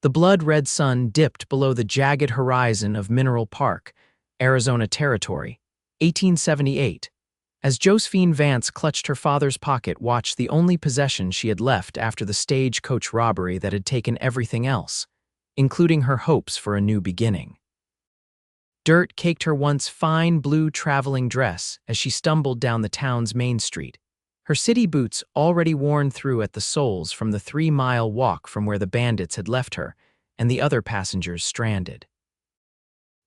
The blood-red sun dipped below the jagged horizon of Mineral Park, Arizona Territory, 1878, as Josephine Vance clutched her father's pocket, watched the only possession she had left after the stagecoach robbery that had taken everything else, including her hopes for a new beginning. Dirt caked her once fine blue traveling dress as she stumbled down the town's main street, her city boots already worn through at the soles from the 3-mile walk from where the bandits had left her and the other passengers stranded.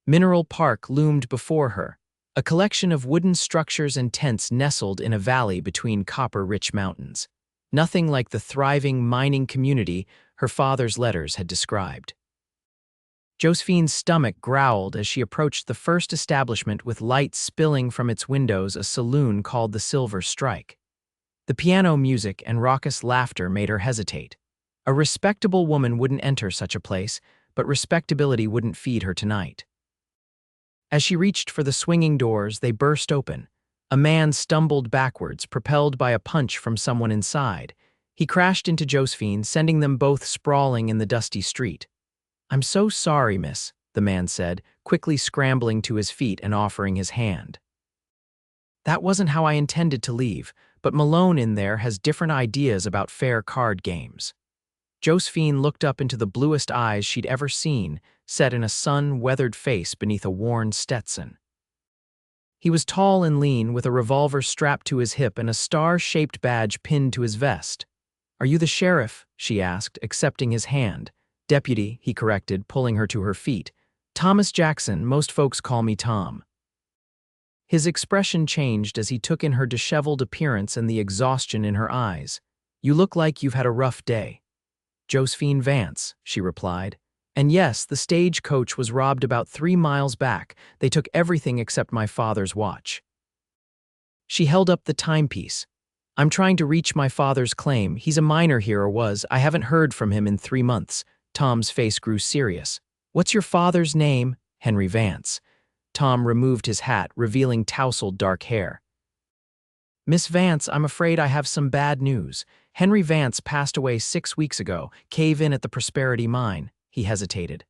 Mineral Park loomed before her, a collection of wooden structures and tents nestled in a valley between copper-rich mountains, nothing like the thriving mining community her father's letters had described. Josephine's stomach growled as she approached the first establishment with light spilling from its windows, a saloon called the Silver Strike. The piano music and raucous laughter made her hesitate. A respectable woman wouldn't enter such a place, but respectability wouldn't feed her tonight. As she reached for the swinging doors, they burst open. A man stumbled backwards, propelled by a punch from someone inside. He crashed into Josephine, sending them both sprawling in the dusty street. "I'm so sorry, miss," the man said, quickly scrambling to his feet and offering his hand. "That wasn't how I intended to leave, but Malone in there has different ideas about fair card games." Josephine looked up into the bluest eyes she'd ever seen, set in a sun-weathered face beneath a worn Stetson. He was tall and lean, with a revolver strapped to his hip and a star-shaped badge pinned to his vest. "Are you the sheriff?" she asked, accepting his hand. "Deputy," he corrected, pulling her to her feet. "Thomas Jackson, most folks call me Tom." His expression changed as he took in her disheveled appearance and the exhaustion in her eyes. "You look like you've had a rough day." "Josephine Vance," she replied. "And yes, the stagecoach was robbed about 3 miles back. They took everything except my father's watch." She held up the timepiece. "I'm trying to reach my father's claim. He's a miner here, or was. I haven't heard from him in 3 months. Tom's face grew serious. "What's your father's name?" "Henry Vance." Tom removed his hat, revealing tousled dark hair. "Miss Vance, I'm afraid I have some bad news. Henry Vance passed away 6 weeks ago, cave-in at the Prosperity Mine." He hesitated.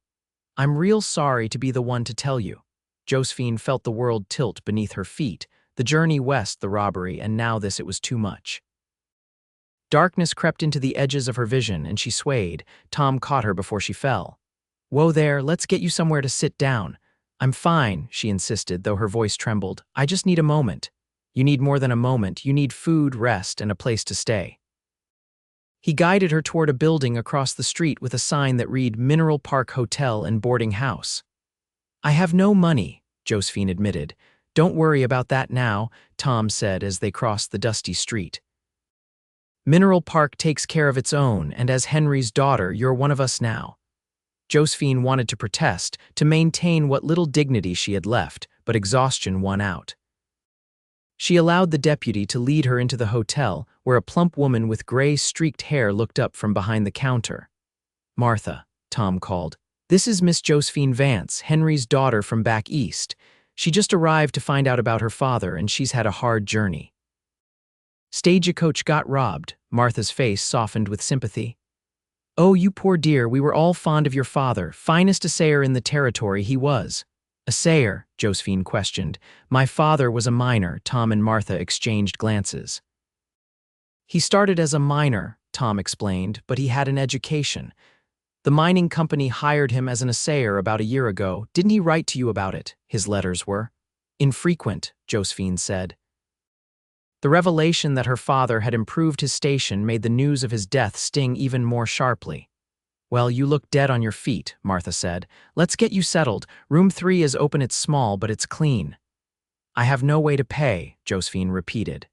"I'm real sorry to be the one to tell you." Josephine felt the world tilt beneath her feet, the journey west, the robbery, and now this. It was too much. Darkness crept into the edges of her vision, and she swayed. Tom caught her before she fell. "Whoa there, let's get you somewhere to sit down." "I'm fine," she insisted, though her voice trembled. "I just need a moment." "You need more than a moment. You need food, rest, and a place to stay." He guided her toward a building across the street with a sign that read Mineral Park Hotel and Boarding House. "I have no money," Josephine admitted. "Don't worry about that now," Tom said as they crossed the dusty street. "Mineral Park takes care of its own, and as Henry's daughter, you're one of us now." Josephine wanted to protest, to maintain what little dignity she had left, but exhaustion won out. She allowed the deputy to lead her into the hotel, where a plump woman with gray-streaked hair looked up from behind the counter. "Martha," Tom called. "This is Miss Josephine Vance, Henry's daughter from back east. She just arrived to find out about her father, and she's had a hard journey." "Stagecoach got robbed." Martha's face softened with sympathy. "Oh, you poor dear, we were all fond of your father. Finest assayer in the territory he was." "Assayer?" Josephine questioned. "My father was a miner." Tom and Martha exchanged glances. "He started as a miner," Tom explained, "but he had an education. The mining company hired him as an assayer about a year ago. Didn't he write to you about it?" His letters were infrequent, Josephine said. The revelation that her father had improved his station made the news of his death sting even more sharply. "Well, you look dead on your feet," Martha said. "Let's get you settled. Room 3 is open. It's small, but it's clean." "I have no way to pay," Josephine repeated.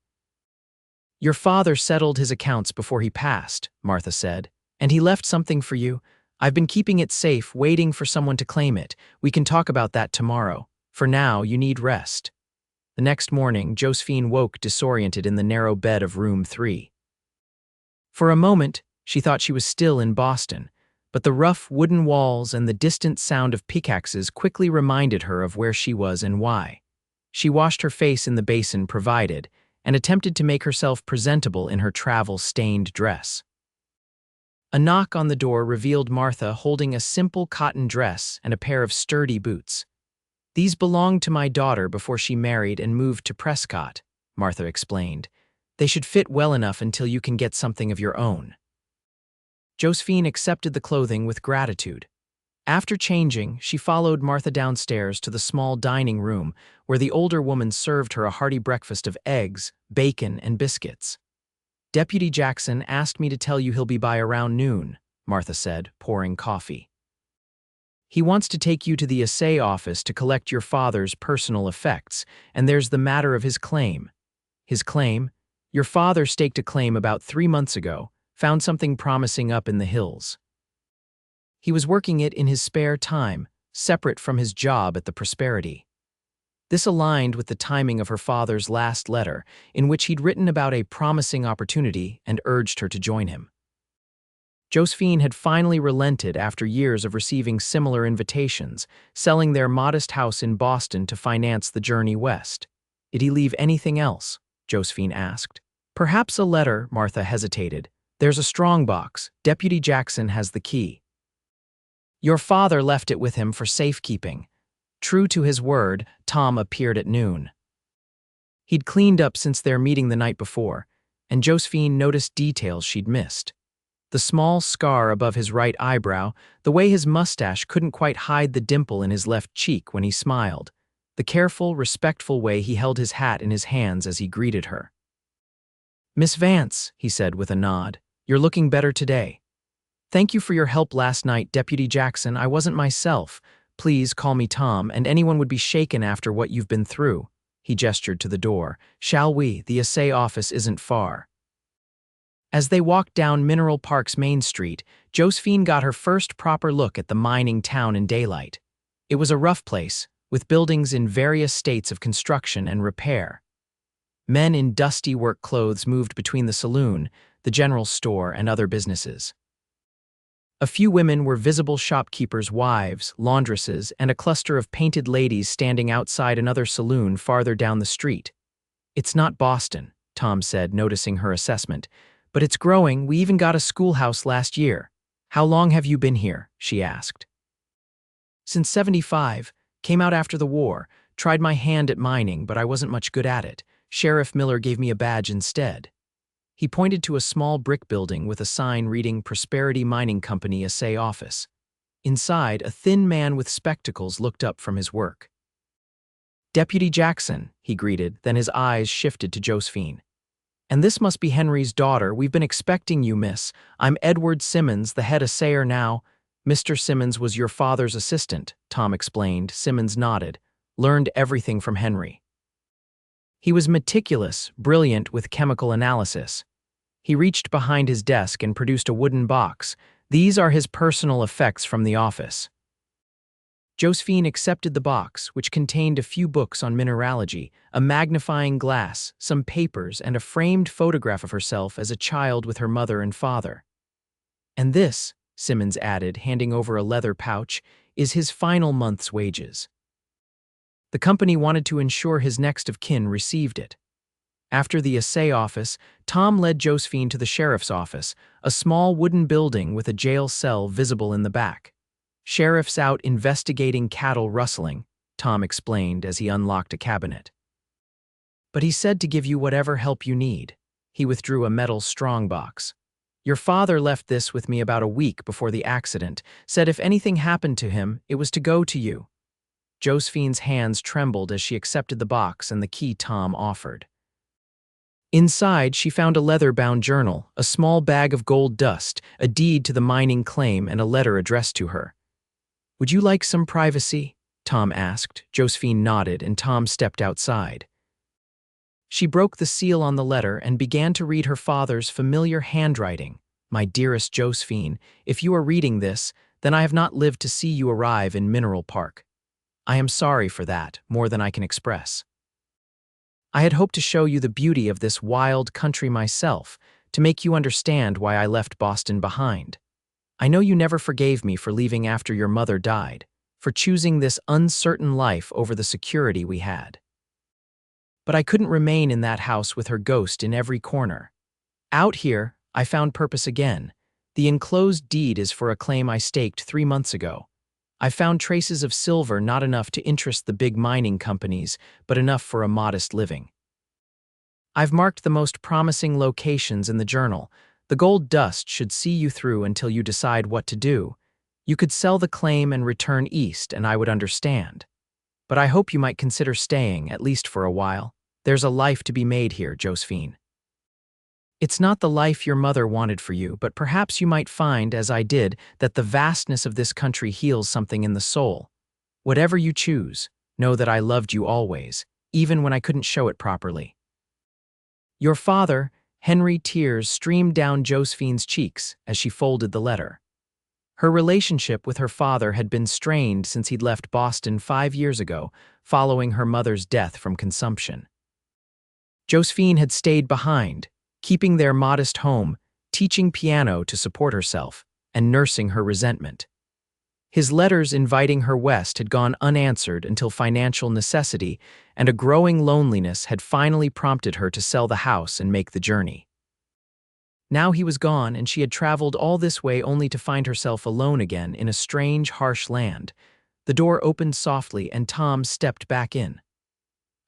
"Your father settled his accounts before he passed," Martha said. "And he left something for you. I've been keeping it safe, waiting for someone to claim it. We can talk about that tomorrow. For now, you need rest." The next morning, Josephine woke disoriented in the narrow bed of room 3. For a moment, she thought she was still in Boston, but the rough wooden walls and the distant sound of pickaxes quickly reminded her of where she was and why. She washed her face in the basin provided and attempted to make herself presentable in her travel-stained dress. A knock on the door revealed Martha holding a simple cotton dress and a pair of sturdy boots. "These belonged to my daughter before she married and moved to Prescott," Martha explained. "They should fit well enough until you can get something of your own." Josephine accepted the clothing with gratitude. After changing, she followed Martha downstairs to the small dining room where the older woman served her a hearty breakfast of eggs, bacon, and biscuits. "Deputy Jackson asked me to tell you he'll be by around noon," Martha said, pouring coffee. "He wants to take you to the assay office to collect your father's personal effects, and there's the matter of his claim." "His claim? Your father staked a claim about 3 months ago, found something promising up in the hills. He was working it in his spare time, separate from his job at the Prosperity." This aligned with the timing of her father's last letter, in which he'd written about a promising opportunity and urged her to join him. Josephine had finally relented after years of receiving similar invitations, selling their modest house in Boston to finance the journey west. "Did he leave anything else?" Josephine asked. "Perhaps a letter," Martha hesitated. "There's a strong box. Deputy Jackson has the key." "Your father left it with him for safekeeping." True to his word, Tom appeared at noon. He'd cleaned up since their meeting the night before, and Josephine noticed details she'd missed. The small scar above his right eyebrow, the way his mustache couldn't quite hide the dimple in his left cheek when he smiled, the careful, respectful way he held his hat in his hands as he greeted her. "Miss Vance," he said with a nod, "you're looking better today. Thank you for your help last night, Deputy Jackson. I wasn't myself. Please call me Tom, and anyone would be shaken after what you've been through." He gestured to the door. "Shall we? The assay office isn't far." As they walked down Mineral Park's Main Street, Josephine got her first proper look at the mining town in daylight. It was a rough place, with buildings in various states of construction and repair. Men in dusty work clothes moved between the saloon, the general store, and other businesses. A few women were visible shopkeepers' wives, laundresses, and a cluster of painted ladies standing outside another saloon farther down the street. "It's not Boston," Tom said, noticing her assessment, "but it's growing. We even got a schoolhouse last year." "How long have you been here?" she asked. "Since '75, came out after the war, tried my hand at mining, but I wasn't much good at it. Sheriff Miller gave me a badge instead." He pointed to a small brick building with a sign reading Prosperity Mining Company Assay Office. Inside, a thin man with spectacles looked up from his work. "Deputy Jackson," he greeted, then his eyes shifted to Josephine. "And this must be Henry's daughter. We've been expecting you, miss. I'm Edward Simmons, the head assayer now." "Mr. Simmons was your father's assistant," Tom explained. Simmons nodded. "Learned everything from Henry. He was meticulous, brilliant with chemical analysis." He reached behind his desk and produced a wooden box. "These are his personal effects from the office." Josephine accepted the box, which contained a few books on mineralogy, a magnifying glass, some papers, and a framed photograph of herself as a child with her mother and father. "And this," Simmons added, handing over a leather pouch, "is his final month's wages." The company wanted to ensure his next of kin received it. After the assay office, Tom led Josephine to the sheriff's office, a small wooden building with a jail cell visible in the back. "Sheriff's out investigating cattle rustling," Tom explained as he unlocked a cabinet. "But he said to give you whatever help you need." He withdrew a metal strongbox. "Your father left this with me about a week before the accident, said if anything happened to him, it was to go to you." Josephine's hands trembled as she accepted the box and the key Tom offered. Inside, she found a leather-bound journal, a small bag of gold dust, a deed to the mining claim, and a letter addressed to her. "Would you like some privacy?" Tom asked. Josephine nodded, and Tom stepped outside. She broke the seal on the letter and began to read her father's familiar handwriting. "My dearest Josephine, if you are reading this, then I have not lived to see you arrive in Mineral Park. I am sorry for that, more than I can express. I had hoped to show you the beauty of this wild country myself, to make you understand why I left Boston behind. I know you never forgave me for leaving after your mother died, for choosing this uncertain life over the security we had. But I couldn't remain in that house with her ghost in every corner. Out here, I found purpose again, The enclosed deed is for a claim I staked 3 months ago. I found traces of silver, not enough to interest the big mining companies, but enough for a modest living. I've marked the most promising locations in the journal. The gold dust should see you through until you decide what to do. You could sell the claim and return east, and I would understand. But I hope you might consider staying, at least for a while. There's a life to be made here, Josephine. It's not the life your mother wanted for you, but perhaps you might find, as I did, that the vastness of this country heals something in the soul. Whatever you choose, know that I loved you always, even when I couldn't show it properly. Your father, Henry. Tears streamed down Josephine's cheeks as she folded the letter. Her relationship with her father had been strained since he'd left Boston 5 years ago, following her mother's death from consumption. Josephine had stayed behind, keeping their modest home, teaching piano to support herself, and nursing her resentment. His letters inviting her west had gone unanswered until financial necessity and a growing loneliness had finally prompted her to sell the house and make the journey. Now he was gone, and she had traveled all this way only to find herself alone again in a strange, harsh land. The door opened softly, and Tom stepped back in.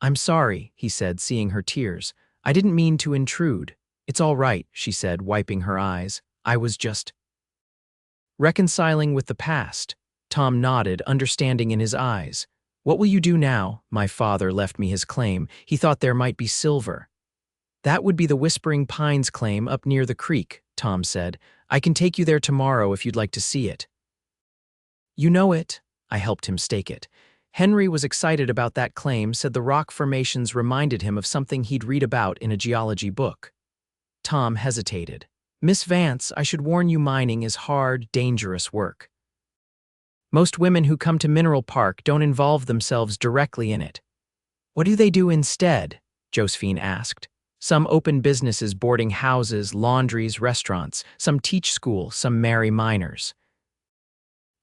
"I'm sorry," he said, seeing her tears. "I didn't mean to intrude." "It's all right," she said, wiping her eyes. "I was just reconciling with the past." Tom nodded, understanding in his eyes. "What will you do now?" "My father left me his claim. He thought there might be silver." "That would be the Whispering Pines claim up near the creek," Tom said. "I can take you there tomorrow if you'd like to see it." "You know it." I helped him stake it. Henry was excited about that claim, said the rock formations reminded him of something he'd read about in a geology book. Tom hesitated. "Miss Vance, I should warn you, mining is hard, dangerous work. Most women who come to Mineral Park don't involve themselves directly in it." "What do they do instead?" Josephine asked. "Some open businesses, boarding houses, laundries, restaurants. Some teach school, some marry miners.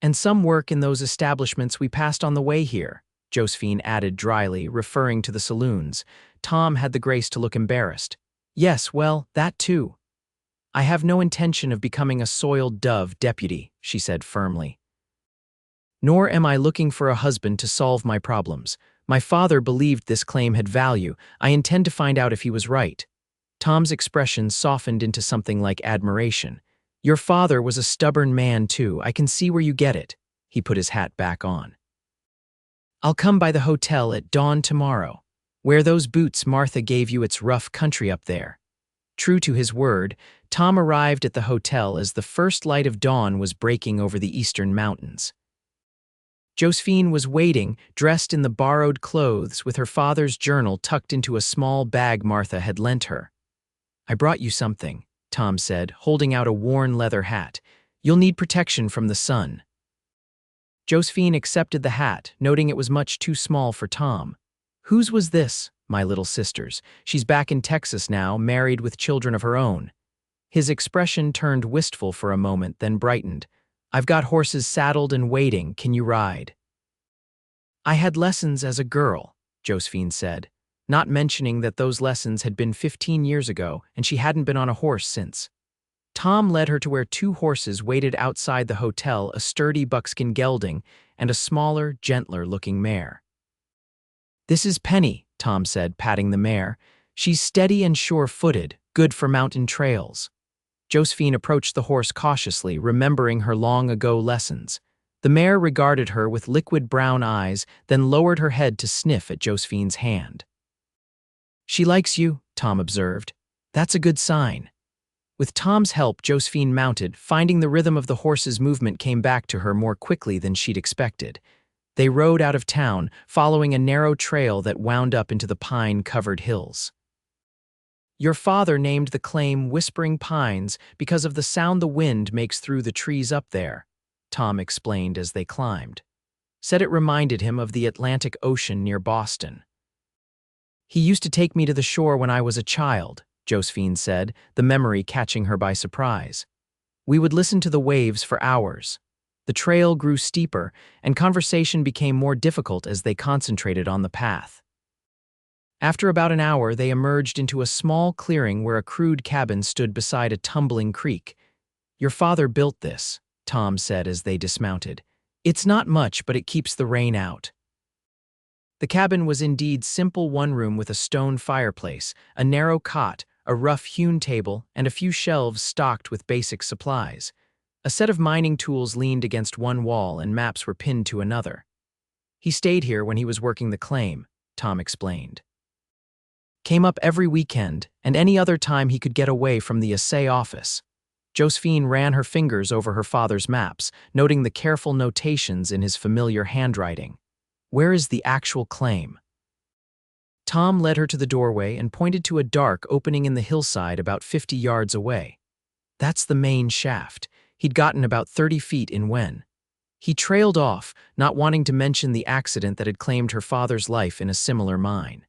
And some work in those establishments we passed on the way here," Josephine added dryly, referring to the saloons. Tom had the grace to look embarrassed. "Yes, well, that too." "I have no intention of becoming a soiled dove deputy," she said firmly. "Nor am I looking for a husband to solve my problems. My father believed this claim had value. I intend to find out if he was right." Tom's expression softened into something like admiration. "Your father was a stubborn man, too. I can see where you get it." He put his hat back on. "I'll come by the hotel at dawn tomorrow. Wear those boots Martha gave you. It's rough country up there." True to his word, Tom arrived at the hotel as the first light of dawn was breaking over the eastern mountains. Josephine was waiting, dressed in the borrowed clothes, with her father's journal tucked into a small bag Martha had lent her. "I brought you something," Tom said, holding out a worn leather hat. "You'll need protection from the sun." Josephine accepted the hat, noting it was much too small for Tom. "Whose was this?" "My little sister's. She's back in Texas now, married with children of her own." His expression turned wistful for a moment, then brightened. "I've got horses saddled and waiting. Can you ride?" "I had lessons as a girl," Josephine said, not mentioning that those lessons had been 15 years ago and she hadn't been on a horse since. Tom led her to where 2 horses waited outside the hotel, a sturdy buckskin gelding and a smaller, gentler-looking mare. "This is Penny," Tom said, patting the mare. "She's steady and sure-footed, good for mountain trails." Josephine approached the horse cautiously, remembering her long-ago lessons. The mare regarded her with liquid brown eyes, then lowered her head to sniff at Josephine's hand. "She likes you," Tom observed. "That's a good sign." With Tom's help, Josephine mounted. Finding the rhythm of the horse's movement came back to her more quickly than she'd expected. They rode out of town, following a narrow trail that wound up into the pine-covered hills. "Your father named the claim Whispering Pines because of the sound the wind makes through the trees up there," Tom explained as they climbed. "Said it reminded him of the Atlantic Ocean near Boston." "He used to take me to the shore when I was a child," Josephine said, the memory catching her by surprise. "We would listen to the waves for hours." The trail grew steeper, and conversation became more difficult as they concentrated on the path. After about an hour, they emerged into a small clearing where a crude cabin stood beside a tumbling creek. Your father built this, Tom said as they dismounted. It's not much, but it keeps the rain out. The cabin was indeed simple one-room with a stone fireplace, a narrow cot, a rough-hewn table, and a few shelves stocked with basic supplies. A set of mining tools leaned against one wall and maps were pinned to another. He stayed here when he was working the claim, Tom explained. Came up every weekend, and any other time he could get away from the assay office. Josephine ran her fingers over her father's maps, noting the careful notations in his familiar handwriting. Where is the actual claim? Tom led her to the doorway and pointed to a dark opening in the hillside about 50 yards away. That's the main shaft. He'd gotten about 30 feet in when. He trailed off, not wanting to mention the accident that had claimed her father's life in a similar mine.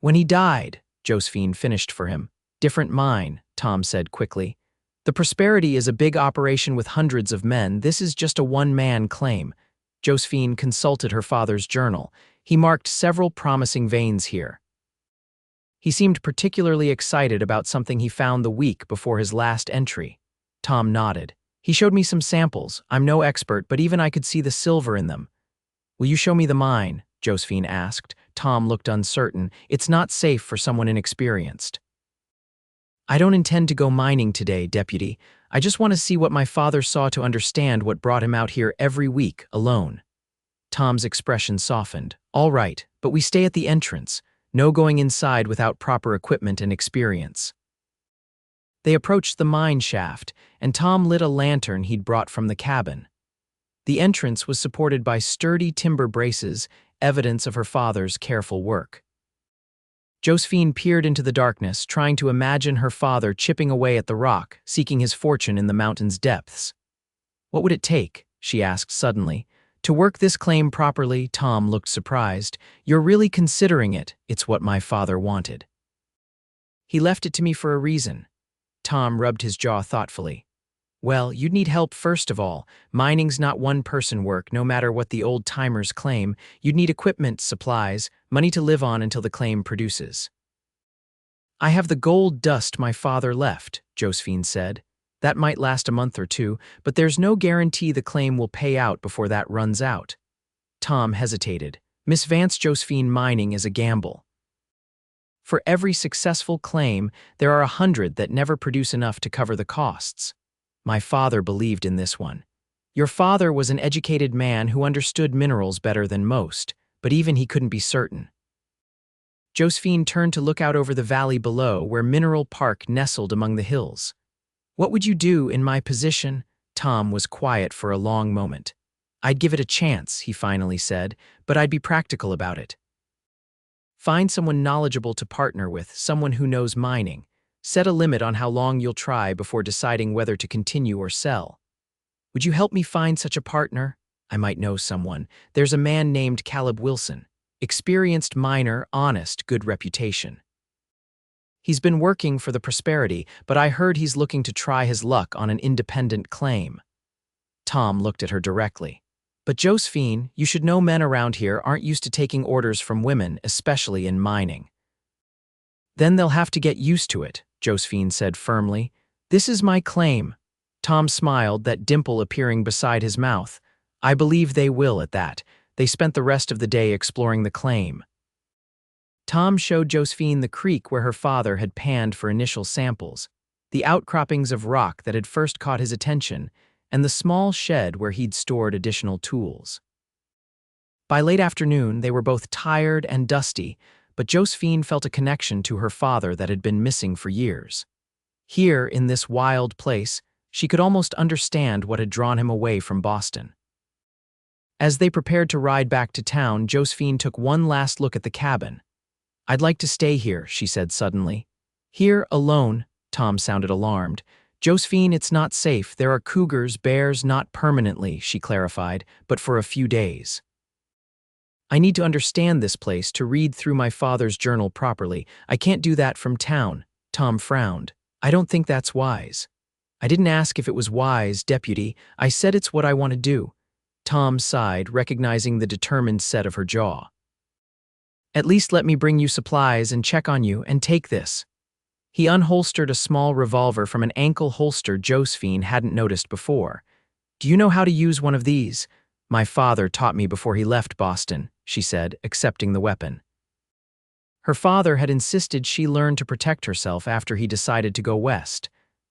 When he died, Josephine finished for him. Different mine, Tom said quickly. The Prosperity is a big operation with hundreds of men. This is just a one-man claim. Josephine consulted her father's journal. He marked several promising veins here. He seemed particularly excited about something he found the week before his last entry. Tom nodded. He showed me some samples. I'm no expert, but even I could see the silver in them. Will you show me the mine? Josephine asked. Tom looked uncertain. It's not safe for someone inexperienced. I don't intend to go mining today, Deputy. I just want to see what my father saw to understand what brought him out here every week, alone. Tom's expression softened. All right, but we stay at the entrance. No going inside without proper equipment and experience. They approached the mine shaft, and Tom lit a lantern he'd brought from the cabin. The entrance was supported by sturdy timber braces, evidence of her father's careful work. Josephine peered into the darkness, trying to imagine her father chipping away at the rock, seeking his fortune in the mountain's depths. What would it take, she asked suddenly. To work this claim properly? Tom looked surprised. You're really considering it. It's what my father wanted. He left it to me for a reason. Tom rubbed his jaw thoughtfully. Well, you'd need help first of all. Mining's not one-person work, no matter what the old-timers claim. You'd need equipment, supplies, money to live on until the claim produces. I have the gold dust my father left, Josephine said. That might last a month or two, but there's no guarantee the claim will pay out before that runs out. Tom hesitated. Miss Vance, Josephine, mining is a gamble. For every successful claim, there are 100 that never produce enough to cover the costs. My father believed in this one. Your father was an educated man who understood minerals better than most, but even he couldn't be certain. Josephine turned to look out over the valley below, where Mineral Park nestled among the hills. What would you do in my position? Tom was quiet for a long moment. I'd give it a chance, he finally said, but I'd be practical about it. Find someone knowledgeable to partner with, someone who knows mining. Set a limit on how long you'll try before deciding whether to continue or sell. Would you help me find such a partner? I might know someone. There's a man named Caleb Wilson. Experienced miner, honest, good reputation. He's been working for the Prosperity, but I heard he's looking to try his luck on an independent claim. Tom looked at her directly. But Josephine, you should know men around here aren't used to taking orders from women, especially in mining. Then they'll have to get used to it, Josephine said firmly. This is my claim. Tom smiled, that dimple appearing beside his mouth. I believe they will at that. They spent the rest of the day exploring the claim. Tom showed Josephine the creek where her father had panned for initial samples, the outcroppings of rock that had first caught his attention, and the small shed where he'd stored additional tools. By late afternoon, they were both tired and dusty, but Josephine felt a connection to her father that had been missing for years. Here, in this wild place, she could almost understand what had drawn him away from Boston. As they prepared to ride back to town, Josephine took one last look at the cabin. I'd like to stay here, she said suddenly. Here, alone, Tom sounded alarmed. Josephine, it's not safe. There are cougars, bears, not permanently, she clarified, but for a few days. I need to understand this place to read through my father's journal properly. I can't do that from town. Tom frowned. I don't think that's wise. I didn't ask if it was wise, Deputy. I said it's what I want to do. Tom sighed, recognizing the determined set of her jaw. At least let me bring you supplies and check on you and take this. He unholstered a small revolver from an ankle holster Josephine hadn't noticed before. "Do you know how to use one of these?" "My father taught me before he left Boston," she said, accepting the weapon. Her father had insisted she learn to protect herself after he decided to go west.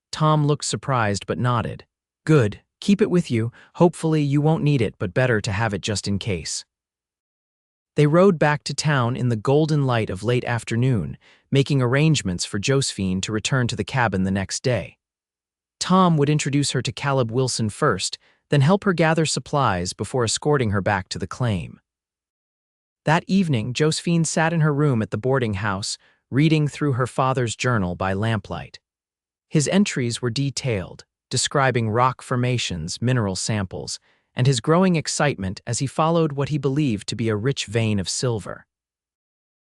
Tom looked surprised but nodded. "Good. Keep it with you. Hopefully you won't need it, but better to have it just in case." They rode back to town in the golden light of late afternoon, making arrangements for Josephine to return to the cabin the next day. Tom would introduce her to Caleb Wilson first, then help her gather supplies before escorting her back to the claim. That evening, Josephine sat in her room at the boarding house, reading through her father's journal by lamplight. His entries were detailed, describing rock formations, mineral samples, and his growing excitement as he followed what he believed to be a rich vein of silver.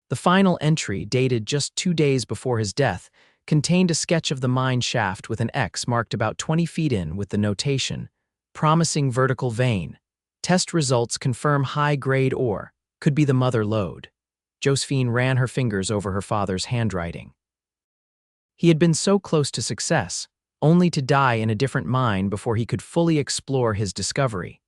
The final entry, dated just 2 days before his death, contained a sketch of the mine shaft with an X marked about 20 feet in with the notation, "Promising vertical vein. Test results confirm high-grade ore. Could be the mother lode." Josephine ran her fingers over her father's handwriting. He had been so close to success, only to die in a different mine before he could fully explore his discovery.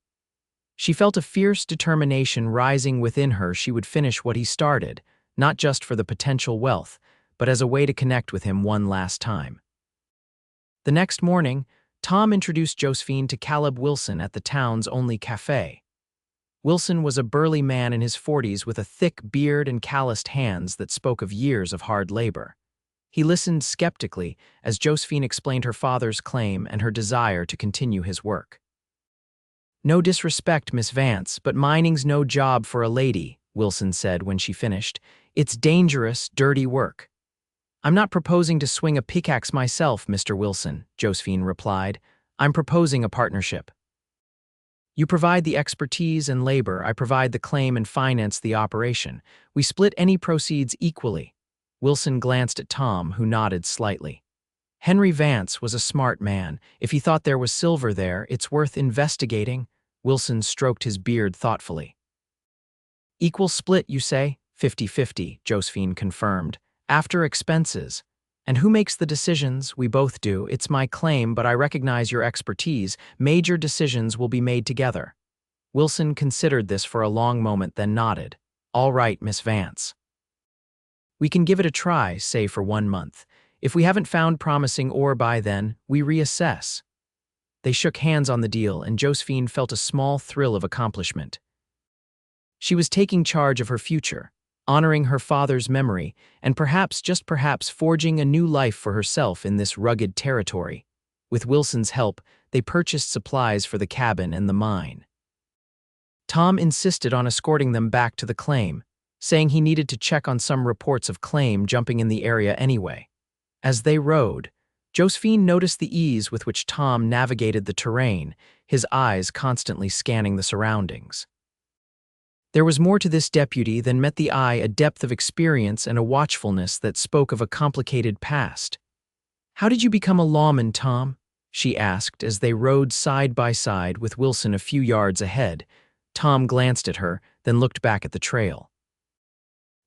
She felt a fierce determination rising within her she would finish what he started, not just for the potential wealth, but as a way to connect with him one last time. The next morning, Tom introduced Josephine to Caleb Wilson at the town's only cafe. Wilson was a burly man in his 40s with a thick beard and calloused hands that spoke of years of hard labor. He listened skeptically as Josephine explained her father's claim and her desire to continue his work. "No disrespect, Miss Vance, but mining's no job for a lady," Wilson said when she finished. "It's dangerous, dirty work." "I'm not proposing to swing a pickaxe myself, Mr. Wilson," Josephine replied. "I'm proposing a partnership. You provide the expertise and labor, I provide the claim and finance the operation. We split any proceeds equally." Wilson glanced at Tom, who nodded slightly. Henry Vance was a smart man. If he thought there was silver there, it's worth investigating. Wilson stroked his beard thoughtfully. "Equal split, you say?" 50-50, Josephine confirmed. "After expenses. And who makes the decisions? We both do. It's my claim, but I recognize your expertise. Major decisions will be made together." Wilson considered this for a long moment, then nodded. "All right, Miss Vance. We can give it a try, say for 1 month. If we haven't found promising ore by then, we reassess." They shook hands on the deal, and Josephine felt a small thrill of accomplishment. She was taking charge of her future, honoring her father's memory, and perhaps, just perhaps, forging a new life for herself in this rugged territory. With Wilson's help, they purchased supplies for the cabin and the mine. Tom insisted on escorting them back to the claim, saying he needed to check on some reports of claim jumping in the area anyway. As they rode, Josephine noticed the ease with which Tom navigated the terrain, his eyes constantly scanning the surroundings. There was more to this deputy than met the eye, a depth of experience and a watchfulness that spoke of a complicated past. "How did you become a lawman, Tom?" she asked as they rode side by side with Wilson a few yards ahead. Tom glanced at her, then looked back at the trail.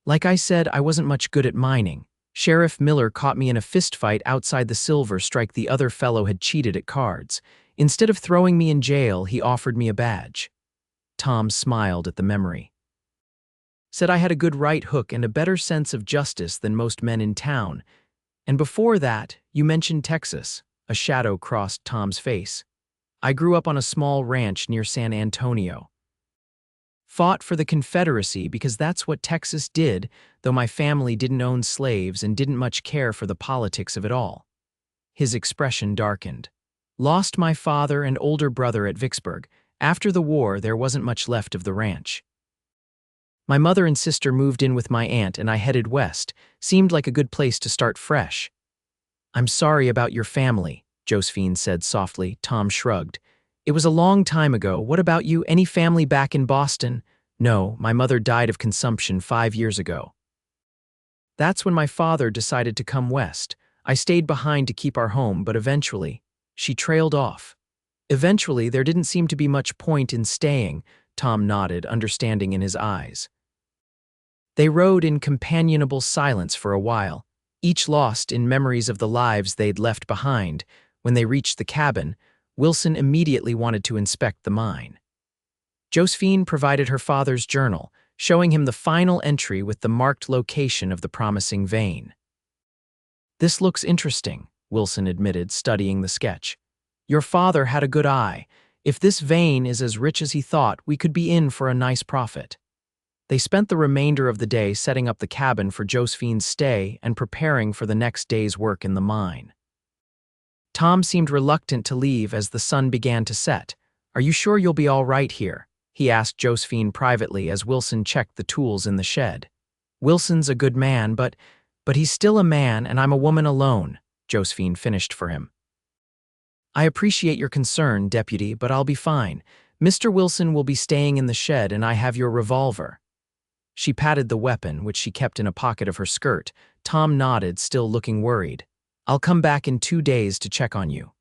"Like I said, I wasn't much good at mining. Sheriff Miller caught me in a fistfight outside the Silver Strike. The other fellow had cheated at cards. Instead of throwing me in jail, he offered me a badge." Tom smiled at the memory. "Said I had a good right hook and a better sense of justice than most men in town. And before that, you mentioned Texas." A shadow crossed Tom's face. "I grew up on a small ranch near San Antonio. Fought for the Confederacy because that's what Texas did, though my family didn't own slaves and didn't much care for the politics of it all." His expression darkened. "Lost my father and older brother at Vicksburg. After the war, there wasn't much left of the ranch. My mother and sister moved in with my aunt and I headed west. Seemed like a good place to start fresh." "I'm sorry about your family," Josephine said softly. Tom shrugged. "It was a long time ago. What about you? Any family back in Boston?" "No, my mother died of consumption 5 years ago. That's when my father decided to come west. I stayed behind to keep our home, but eventually," she trailed off. "Eventually, there didn't seem to be much point in staying." Tom nodded, understanding in his eyes. They rode in companionable silence for a while. Each lost in memories of the lives they'd left behind. When they reached the cabin, Wilson immediately wanted to inspect the mine. Josephine provided her father's journal, showing him the final entry with the marked location of the promising vein. "This looks interesting," Wilson admitted, studying the sketch. "Your father had a good eye. If this vein is as rich as he thought, we could be in for a nice profit." They spent the remainder of the day setting up the cabin for Josephine's stay and preparing for the next day's work in the mine. Tom seemed reluctant to leave as the sun began to set. "Are you sure you'll be all right here?" he asked Josephine privately as Wilson checked the tools in the shed. "Wilson's a good man, but he's still a man and I'm a woman alone," Josephine finished for him. "I appreciate your concern, Deputy, but I'll be fine. Mr. Wilson will be staying in the shed and I have your revolver." She patted the weapon, which she kept in a pocket of her skirt. Tom nodded, still looking worried. "I'll come back in 2 days to check on you."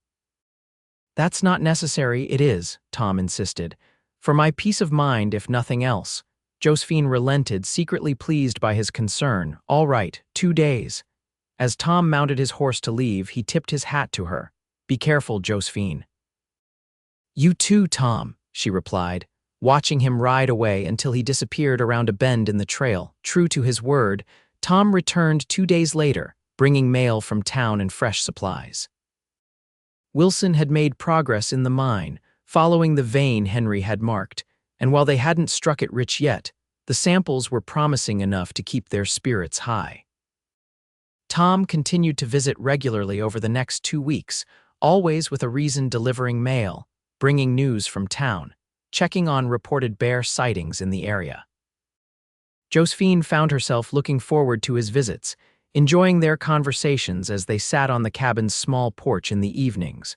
"That's not necessary, it is," Tom insisted. "For my peace of mind, if nothing else." Josephine relented, secretly pleased by his concern. "All right, 2 days." As Tom mounted his horse to leave, he tipped his hat to her. "Be careful, Josephine." "You too, Tom," she replied, watching him ride away until he disappeared around a bend in the trail. True to his word, Tom returned 2 days later, bringing mail from town and fresh supplies. Wilson had made progress in the mine, following the vein Henry had marked, and while they hadn't struck it rich yet, the samples were promising enough to keep their spirits high. Tom continued to visit regularly over the next 2 weeks, always with a reason delivering mail, bringing news from town, checking on reported bear sightings in the area. Josephine found herself looking forward to his visits, enjoying their conversations as they sat on the cabin's small porch in the evenings.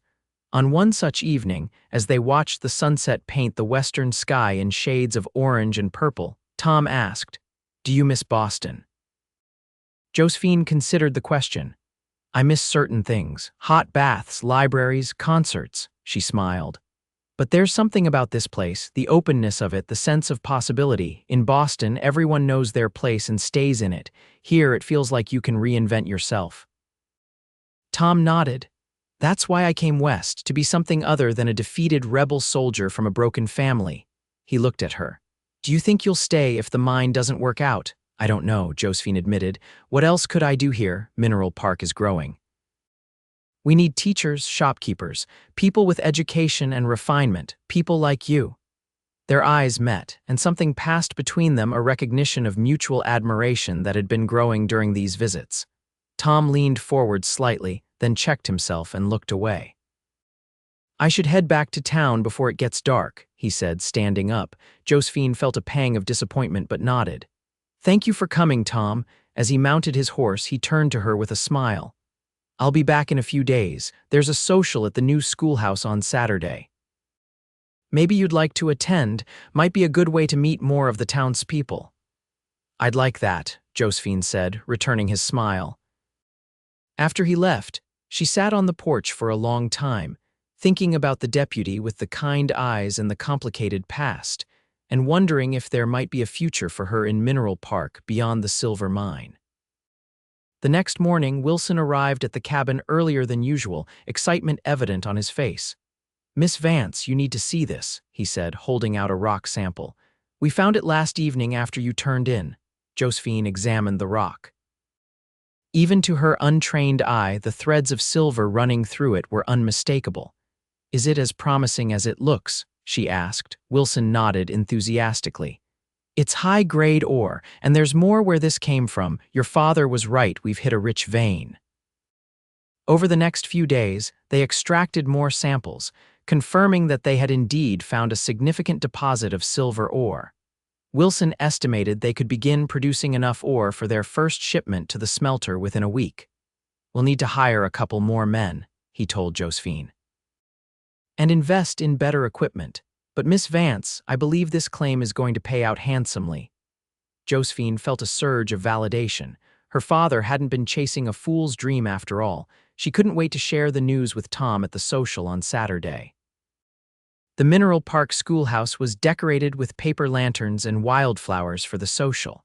On one such evening, as they watched the sunset paint the western sky in shades of orange and purple, Tom asked, "Do you miss Boston?" Josephine considered the question. "I miss certain things. Hot baths, libraries, concerts," she smiled. "But there's something about this place, the openness of it, the sense of possibility. In Boston, everyone knows their place and stays in it. Here, it feels like you can reinvent yourself." Tom nodded. "That's why I came west, to be something other than a defeated rebel soldier from a broken family." He looked at her. "Do you think you'll stay if the mine doesn't work out?" "I don't know," Josephine admitted. "What else could I do here? Mineral Park is growing. We need teachers, shopkeepers, people with education and refinement, people like you." Their eyes met, and something passed between them, a recognition of mutual admiration that had been growing during these visits. Tom leaned forward slightly, then checked himself and looked away. "I should head back to town before it gets dark," he said, standing up. Josephine felt a pang of disappointment but nodded. "Thank you for coming, Tom." As he mounted his horse, he turned to her with a smile. "I'll be back in a few days. There's a social at the new schoolhouse on Saturday. Maybe you'd like to attend. Might be a good way to meet more of the townspeople." "I'd like that," Josephine said, returning his smile. After he left, she sat on the porch for a long time, thinking about the deputy with the kind eyes and the complicated past, and wondering if there might be a future for her in Mineral Park beyond the silver mine. The next morning, Wilson arrived at the cabin earlier than usual, excitement evident on his face. "Miss Vance, you need to see this," he said, holding out a rock sample. "We found it last evening after you turned in." Josephine examined the rock. Even to her untrained eye, the threads of silver running through it were unmistakable. "Is it as promising as it looks?" she asked. Wilson nodded enthusiastically. "It's high-grade ore, and there's more where this came from. Your father was right, we've hit a rich vein." Over the next few days, they extracted more samples, confirming that they had indeed found a significant deposit of silver ore. Wilson estimated they could begin producing enough ore for their first shipment to the smelter within a week. "We'll need to hire a couple more men," he told Josephine. "And invest in better equipment. But Miss Vance, I believe this claim is going to pay out handsomely." Josephine felt a surge of validation. Her father hadn't been chasing a fool's dream after all. She couldn't wait to share the news with Tom at the social on Saturday. The Mineral Park schoolhouse was decorated with paper lanterns and wildflowers for the social.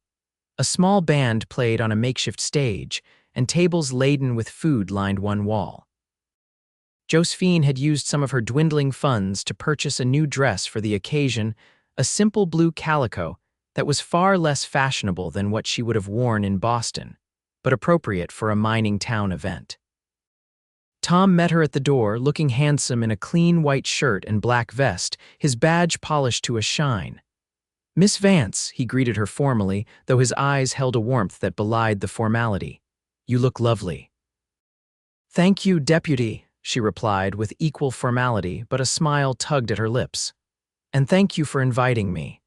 A small band played on a makeshift stage, and tables laden with food lined one wall. Josephine had used some of her dwindling funds to purchase a new dress for the occasion, a simple blue calico that was far less fashionable than what she would have worn in Boston, but appropriate for a mining town event. Tom met her at the door, looking handsome in a clean white shirt and black vest, his badge polished to a shine. "Miss Vance," he greeted her formally, though his eyes held a warmth that belied the formality. "You look lovely." "Thank you, Deputy," she replied with equal formality, but a smile tugged at her lips. "And thank you for inviting me."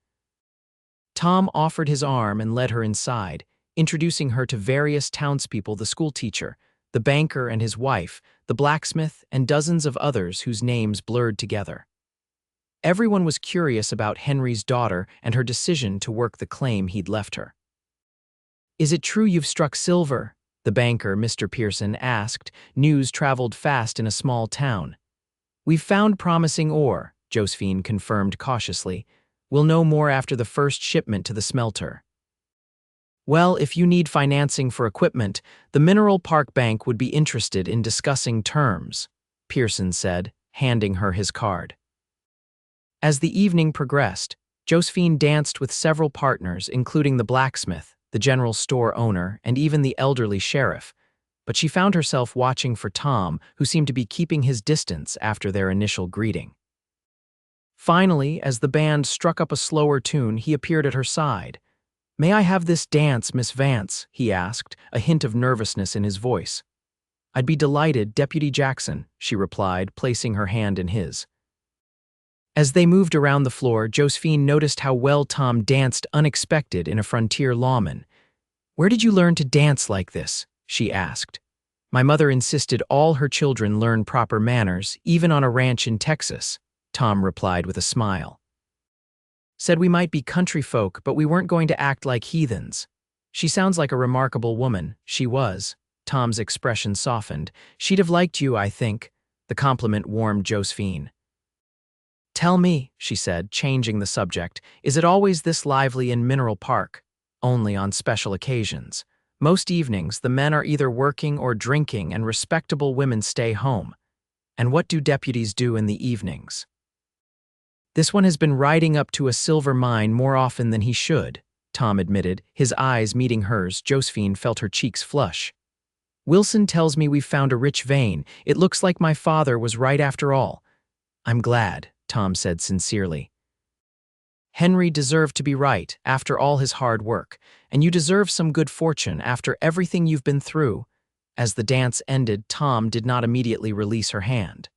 Tom offered his arm and led her inside, introducing her to various townspeople, the schoolteacher, the banker and his wife, the blacksmith, and dozens of others whose names blurred together. Everyone was curious about Henry's daughter and her decision to work the claim he'd left her. "Is it true you've struck silver?" the banker, Mr. Pearson, asked. News traveled fast in a small town. "We've found promising ore," Josephine confirmed cautiously. "We'll know more after the first shipment to the smelter." "Well, if you need financing for equipment, the Mineral Park Bank would be interested in discussing terms," Pearson said, handing her his card. As the evening progressed, Josephine danced with several partners, including the blacksmith, the general store owner, and even the elderly sheriff, but she found herself watching for Tom, who seemed to be keeping his distance after their initial greeting. Finally, as the band struck up a slower tune, he appeared at her side. "May I have this dance, Miss Vance?" he asked, a hint of nervousness in his voice. "I'd be delighted, Deputy Jackson," she replied, placing her hand in his. As they moved around the floor, Josephine noticed how well Tom danced unexpected in a frontier lawman. "Where did you learn to dance like this?" she asked. "My mother insisted all her children learn proper manners, even on a ranch in Texas," Tom replied with a smile. "Said we might be country folk, but we weren't going to act like heathens. She sounds like a remarkable woman." She was. Tom's expression softened. "She'd have liked you, I think." The compliment warmed Josephine. "Tell me," she said, changing the subject, "is it always this lively in Mineral Park?" "Only on special occasions. Most evenings, the men are either working or drinking and respectable women stay home." "And what do deputies do in the evenings?" "This one has been riding up to a silver mine more often than he should," Tom admitted, his eyes meeting hers. Josephine felt her cheeks flush. "Wilson tells me we've found a rich vein. It looks like my father was right after all." "I'm glad," Tom said sincerely. "Henry deserved to be right after all his hard work, and you deserve some good fortune after everything you've been through." As the dance ended, Tom did not immediately release her hand.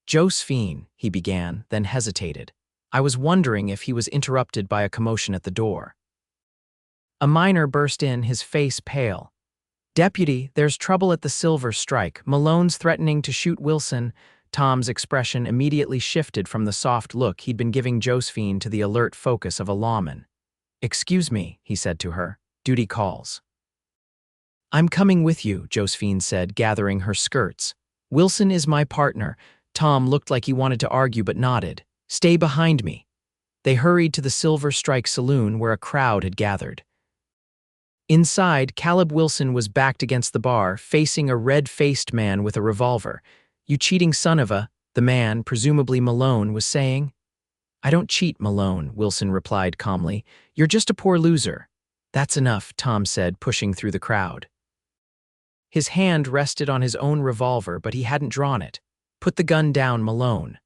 "Josephine," he began, then hesitated. "I was wondering if he was interrupted by a commotion at the door." A miner burst in, his face pale. "Deputy, there's trouble at the silver strike. Malone's threatening to shoot Wilson." Tom's expression immediately shifted from the soft look he'd been giving Josephine to the alert focus of a lawman. "Excuse me," he said to her. "Duty calls." "I'm coming with you," Josephine said, gathering her skirts. "Wilson is my partner." Tom looked like he wanted to argue but nodded. "Stay behind me." They hurried to the Silver Strike saloon where a crowd had gathered. Inside, Caleb Wilson was backed against the bar, facing a red-faced man with a revolver. "You cheating son of a," the man, presumably Malone, was saying. "I don't cheat, Malone," Wilson replied calmly. "You're just a poor loser." "That's enough," Tom said, pushing through the crowd. His hand rested on his own revolver, but he hadn't drawn it. "Put the gun down, Malone."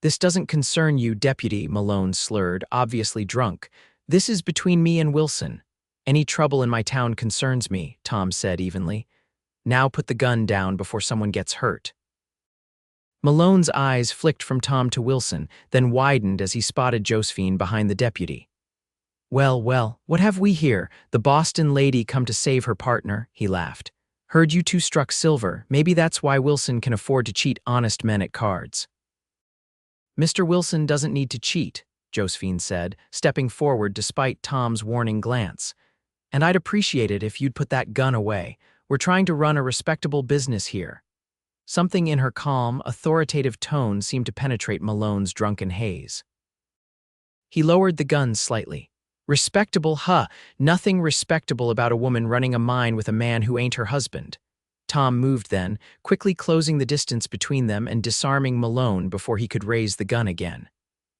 "This doesn't concern you, Deputy," Malone slurred, obviously drunk. "This is between me and Wilson." "Any trouble in my town concerns me," Tom said evenly. "Now put the gun down before someone gets hurt." Malone's eyes flicked from Tom to Wilson, then widened as he spotted Josephine behind the deputy. Well, what have we here? The Boston lady come to save her partner," he laughed. "Heard you two struck silver. Maybe that's why Wilson can afford to cheat honest men at cards." "Mr. Wilson doesn't need to cheat," Josephine said, stepping forward despite Tom's warning glance. "And I'd appreciate it if you'd put that gun away. We're trying to run a respectable business here." Something in her calm, authoritative tone seemed to penetrate Malone's drunken haze. He lowered the gun slightly. "Respectable, huh? Nothing respectable about a woman running a mine with a man who ain't her husband." Tom moved then, quickly closing the distance between them and disarming Malone before he could raise the gun again.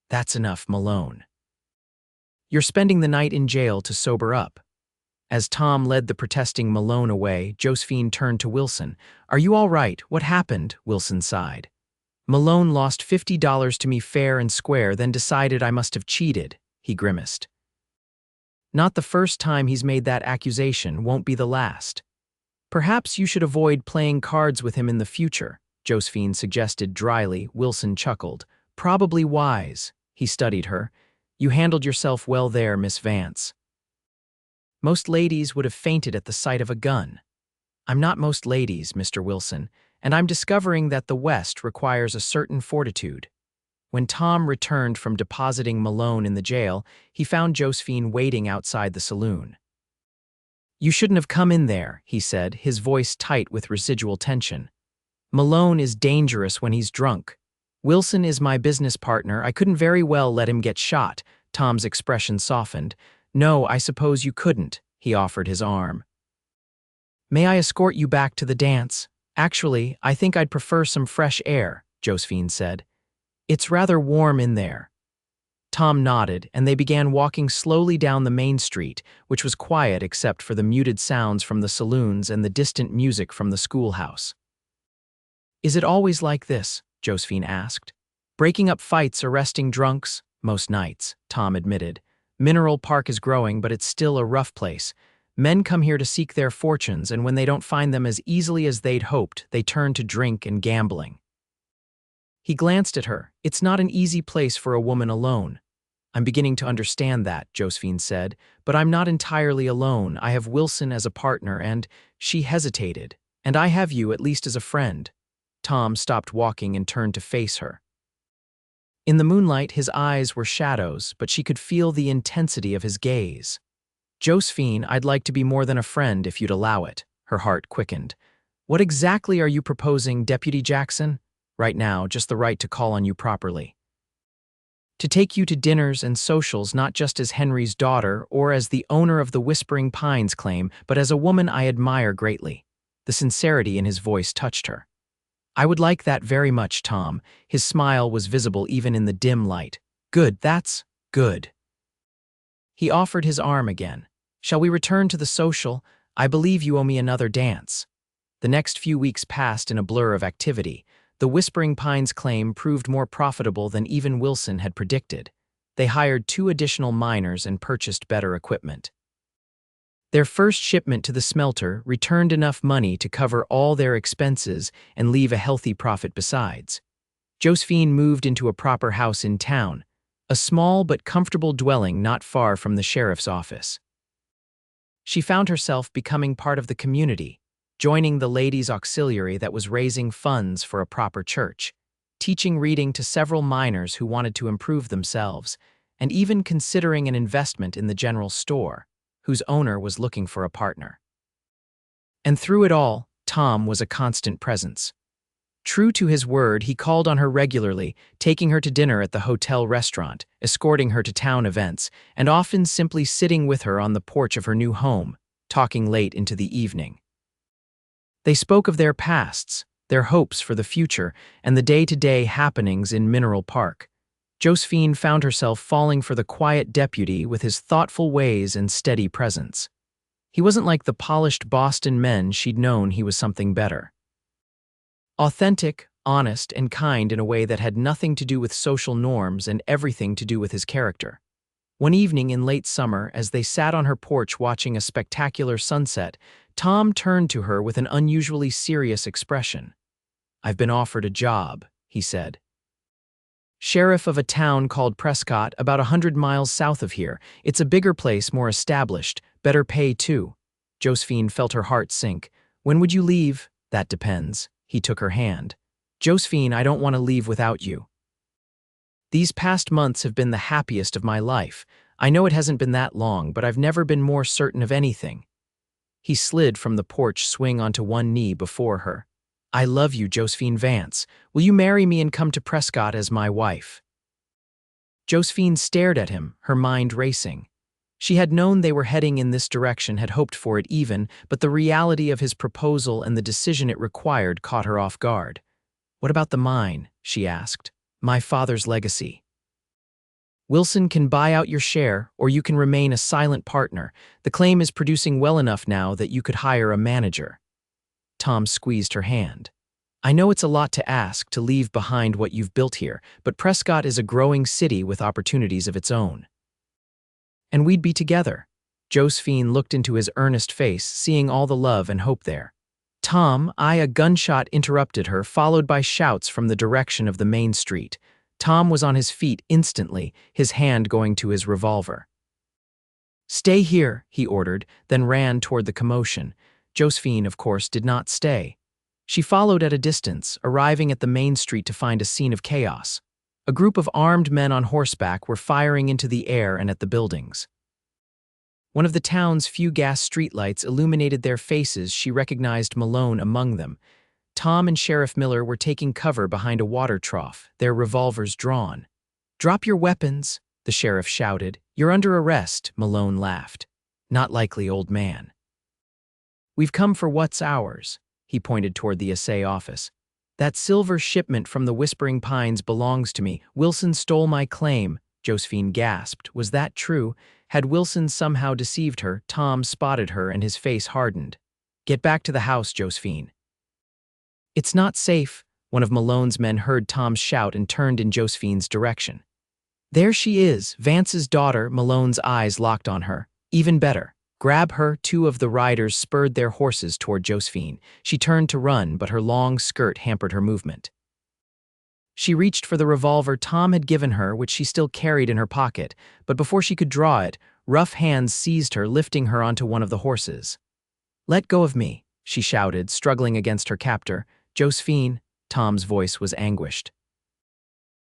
That's enough, Malone. You're spending the night in jail to sober up. As Tom led the protesting Malone away, Josephine turned to Wilson. Are you all right? What happened? Wilson sighed. Malone lost $50 to me fair and square, then decided I must have cheated, he grimaced. Not the first time he's made that accusation, won't be the last. Perhaps you should avoid playing cards with him in the future, Josephine suggested dryly. Wilson chuckled. Probably wise, he studied her. You handled yourself well there, Miss Vance. Most ladies would have fainted at the sight of a gun. I'm not most ladies, Mr. Wilson, and I'm discovering that the West requires a certain fortitude. When Tom returned from depositing Malone in the jail, he found Josephine waiting outside the saloon. You shouldn't have come in there, he said, his voice tight with residual tension. Malone is dangerous when he's drunk. Wilson is my business partner. I couldn't very well let him get shot. Tom's expression softened. No, I suppose you couldn't, he offered his arm. May I escort you back to the dance? Actually, I think I'd prefer some fresh air, Josephine said. It's rather warm in there. Tom nodded, and they began walking slowly down the main street, which was quiet except for the muted sounds from the saloons and the distant music from the schoolhouse. Is it always like this? Josephine asked. Breaking up fights, arresting drunks? Most nights, Tom admitted. Mineral Park is growing, but it's still a rough place. Men come here to seek their fortunes, and when they don't find them as easily as they'd hoped, they turn to drink and gambling. He glanced at her. It's not an easy place for a woman alone. I'm beginning to understand that, Josephine said, but I'm not entirely alone. I have Wilson as a partner, and she hesitated. And I have you, at least as a friend. Tom stopped walking and turned to face her. In the moonlight, his eyes were shadows, but she could feel the intensity of his gaze. Josephine, I'd like to be more than a friend if you'd allow it. Her heart quickened. What exactly are you proposing, Deputy Jackson? Right now, just the right to call on you properly. To take you to dinners and socials, not just as Henry's daughter or as the owner of the Whispering Pines claim, but as a woman I admire greatly. The sincerity in his voice touched her. I would like that very much, Tom. His smile was visible even in the dim light. Good, that's good. He offered his arm again. Shall we return to the social? I believe you owe me another dance. The next few weeks passed in a blur of activity. The Whispering Pines claim proved more profitable than even Wilson had predicted. They hired 2 additional miners and purchased better equipment. Their first shipment to the smelter returned enough money to cover all their expenses and leave a healthy profit besides. Josephine moved into a proper house in town, a small but comfortable dwelling not far from the sheriff's office. She found herself becoming part of the community, joining the ladies' auxiliary that was raising funds for a proper church, teaching reading to several miners who wanted to improve themselves, and even considering an investment in the general store, whose owner was looking for a partner. And through it all, Tom was a constant presence. True to his word, he called on her regularly, taking her to dinner at the hotel restaurant, escorting her to town events, and often simply sitting with her on the porch of her new home, talking late into the evening. They spoke of their pasts, their hopes for the future, and the day-to-day happenings in Mineral Park. Josephine found herself falling for the quiet deputy with his thoughtful ways and steady presence. He wasn't like the polished Boston men she'd known. He was something better. Authentic, honest, and kind in a way that had nothing to do with social norms and everything to do with his character. One evening in late summer, as they sat on her porch watching a spectacular sunset, Tom turned to her with an unusually serious expression. I've been offered a job, he said. Sheriff of a town called Prescott, about 100 miles south of here. It's a bigger place, more established, better pay too. Josephine felt her heart sink. When would you leave? That depends. He took her hand. Josephine, I don't want to leave without you. These past months have been the happiest of my life. I know it hasn't been that long, but I've never been more certain of anything. He slid from the porch, swing onto one knee before her. I love you, Josephine Vance. Will you marry me and come to Prescott as my wife? Josephine stared at him, her mind racing. She had known they were heading in this direction, had hoped for it even, but the reality of his proposal and the decision it required caught her off guard. "What about the mine?" she asked. "My father's legacy." "Wilson can buy out your share, or you can remain a silent partner. The claim is producing well enough now that you could hire a manager." Tom squeezed her hand. "I know it's a lot to ask, to leave behind what you've built here, but Prescott is a growing city with opportunities of its own. And we'd be together." Josephine looked into his earnest face, seeing all the love and hope there. "Tom, a gunshot interrupted her, followed by shouts from the direction of the main street. Tom was on his feet instantly, his hand going to his revolver. "Stay here," he ordered, then ran toward the commotion. Josephine, of course, did not stay. She followed at a distance, arriving at the main street to find a scene of chaos. A group of armed men on horseback were firing into the air and at the buildings. One of the town's few gas streetlights illuminated their faces. She recognized Malone among them. Tom and Sheriff Miller were taking cover behind a water trough, their revolvers drawn. "Drop your weapons," the sheriff shouted. "You're under arrest," Malone laughed. "Not likely, old man." "We've come for what's ours," he pointed toward the assay office. "That silver shipment from the Whispering Pines belongs to me. Wilson stole my claim." Josephine gasped. Was that true? Had Wilson somehow deceived her? Tom spotted her and his face hardened. "Get back to the house, Josephine." "It's not safe," one of Malone's men heard Tom shout and turned in Josephine's direction. "There she is, Vance's daughter." Malone's eyes locked on her. "Even better. Grab her." Two of the riders spurred their horses toward Josephine. She turned to run, but her long skirt hampered her movement. She reached for the revolver Tom had given her, which she still carried in her pocket, but before she could draw it, rough hands seized her, lifting her onto one of the horses. "Let go of me," she shouted, struggling against her captor. "Josephine," Tom's voice was anguished.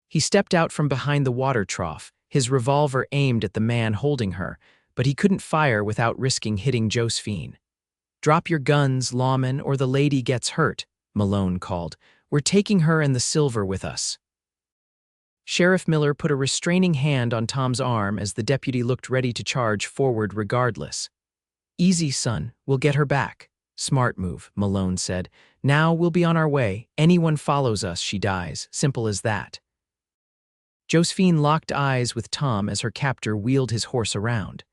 He stepped out from behind the water trough, his revolver aimed at the man holding her, but he couldn't fire without risking hitting Josephine. "Drop your guns, lawman, or the lady gets hurt," Malone called. "We're taking her and the silver with us." Sheriff Miller put a restraining hand on Tom's arm as the deputy looked ready to charge forward regardless. "Easy, son, we'll get her back." "Smart move," Malone said. "Now we'll be on our way. Anyone follows us, she dies. Simple as that." Josephine locked eyes with Tom as her captor wheeled his horse around.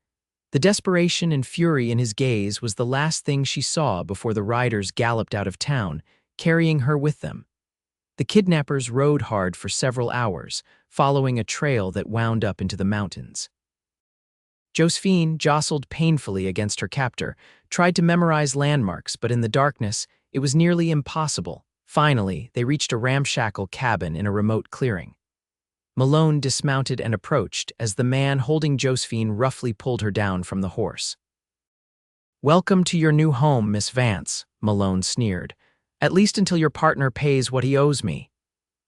The desperation and fury in his gaze was the last thing she saw before the riders galloped out of town, carrying her with them. The kidnappers rode hard for several hours, following a trail that wound up into the mountains. Josephine, jostled painfully against her captor, tried to memorize landmarks, but in the darkness, it was nearly impossible. Finally, they reached a ramshackle cabin in a remote clearing. Malone dismounted and approached as the man holding Josephine roughly pulled her down from the horse. "Welcome to your new home, Miss Vance," Malone sneered. "At least until your partner pays what he owes me."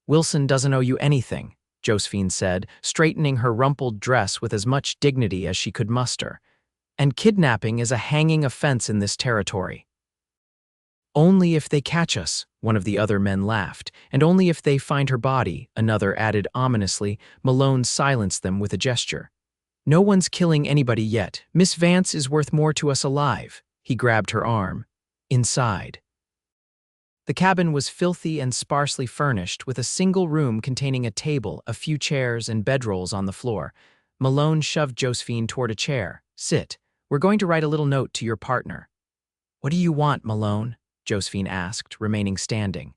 "Wilson doesn't owe you anything," Josephine said, straightening her rumpled dress with as much dignity as she could muster. "And kidnapping is a hanging offense in this territory." "Only if they catch us," one of the other men laughed, "and only if they find her body," another added ominously. Malone silenced them with a gesture. "No one's killing anybody yet. Miss Vance is worth more to us alive." He grabbed her arm. "Inside." The cabin was filthy and sparsely furnished, with a single room containing a table, a few chairs, and bedrolls on the floor. Malone shoved Josephine toward a chair. "Sit. We're going to write a little note to your partner." "What do you want, Malone?" Josephine asked, remaining standing.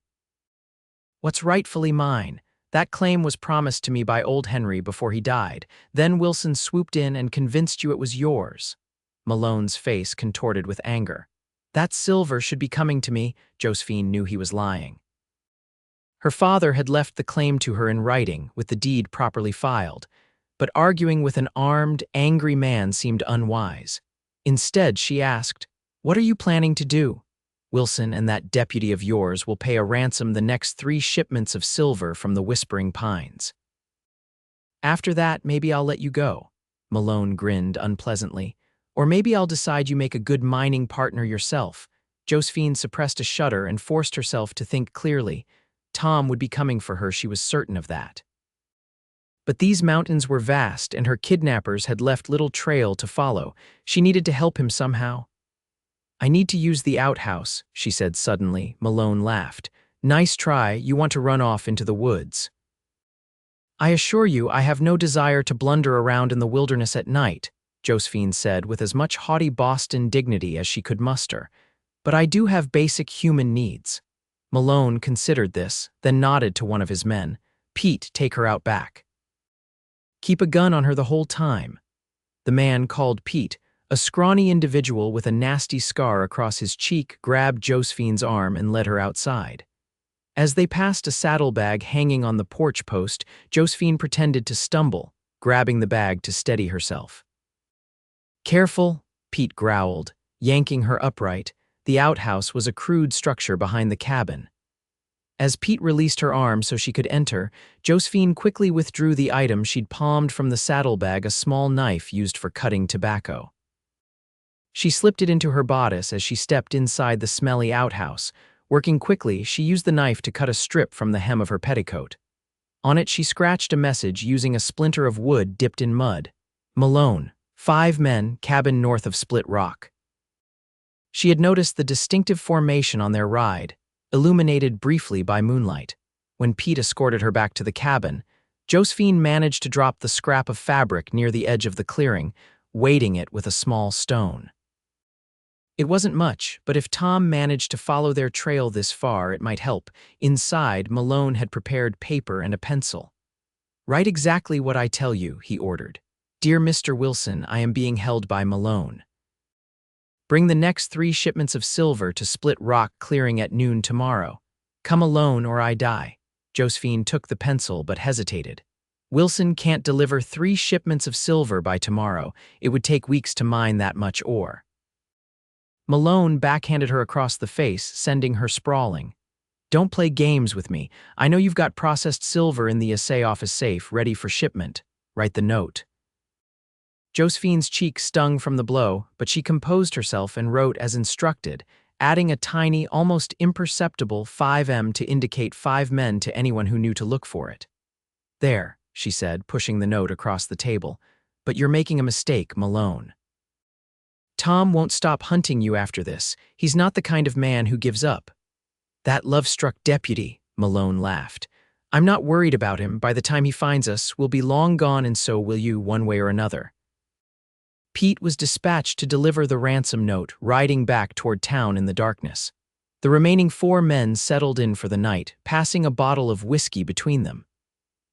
"What's rightfully mine. That claim was promised to me by old Henry before he died. Then Wilson swooped in and convinced you it was yours." Malone's face contorted with anger. "That silver should be coming to me." Josephine knew he was lying. Her father had left the claim to her in writing, with the deed properly filed, but arguing with an armed, angry man seemed unwise. Instead, she asked, "What are you planning to do?" "Wilson and that deputy of yours will pay a ransom the next 3 shipments of silver from the Whispering Pines. After that, maybe I'll let you go." Malone grinned unpleasantly. "Or maybe I'll decide you make a good mining partner yourself." Josephine suppressed a shudder and forced herself to think clearly. Tom would be coming for her, she was certain of that. But these mountains were vast, and her kidnappers had left little trail to follow. She needed to help him somehow. "I need to use the outhouse," she said suddenly. Malone laughed. "Nice try, you want to run off into the woods." "I assure you I have no desire to blunder around in the wilderness at night," Josephine said with as much haughty Boston dignity as she could muster. "But I do have basic human needs." Malone considered this, then nodded to one of his men. "Pete, take her out back. Keep a gun on her the whole time." The man, called Pete, a scrawny individual with a nasty scar across his cheek, grabbed Josephine's arm and led her outside. As they passed a saddlebag hanging on the porch post, Josephine pretended to stumble, grabbing the bag to steady herself. "Careful," Pete growled, yanking her upright. The outhouse was a crude structure behind the cabin. As Pete released her arm so she could enter, Josephine quickly withdrew the item she'd palmed from the saddlebag, a small knife used for cutting tobacco. She slipped it into her bodice as she stepped inside the smelly outhouse. Working quickly, she used the knife to cut a strip from the hem of her petticoat. On it, she scratched a message using a splinter of wood dipped in mud. "Malone, 5 men, cabin north of Split Rock." She had noticed the distinctive formation on their ride, illuminated briefly by moonlight. When Pete escorted her back to the cabin, Josephine managed to drop the scrap of fabric near the edge of the clearing, weighting it with a small stone. It wasn't much, but if Tom managed to follow their trail this far, it might help. Inside, Malone had prepared paper and a pencil. "Write exactly what I tell you," he ordered. "Dear Mr. Wilson, I am being held by Malone. Bring the next 3 shipments of silver to Split Rock clearing at noon tomorrow. Come alone or I die." Josephine took the pencil but hesitated. "Wilson can't deliver 3 shipments of silver by tomorrow. It would take weeks to mine that much ore." Malone backhanded her across the face, sending her sprawling. "Don't play games with me. I know you've got processed silver in the assay office safe, ready for shipment. Write the note." Josephine's cheek stung from the blow, but she composed herself and wrote as instructed, adding a tiny, almost imperceptible 5M to indicate 5 men to anyone who knew to look for it. "There," she said, pushing the note across the table. "But you're making a mistake, Malone. Tom won't stop hunting you after this. He's not the kind of man who gives up." "That love-struck deputy," Malone laughed. "I'm not worried about him. By the time he finds us, we'll be long gone, and so will you, one way or another." Pete was dispatched to deliver the ransom note, riding back toward town in the darkness. The remaining 4 men settled in for the night, passing a bottle of whiskey between them.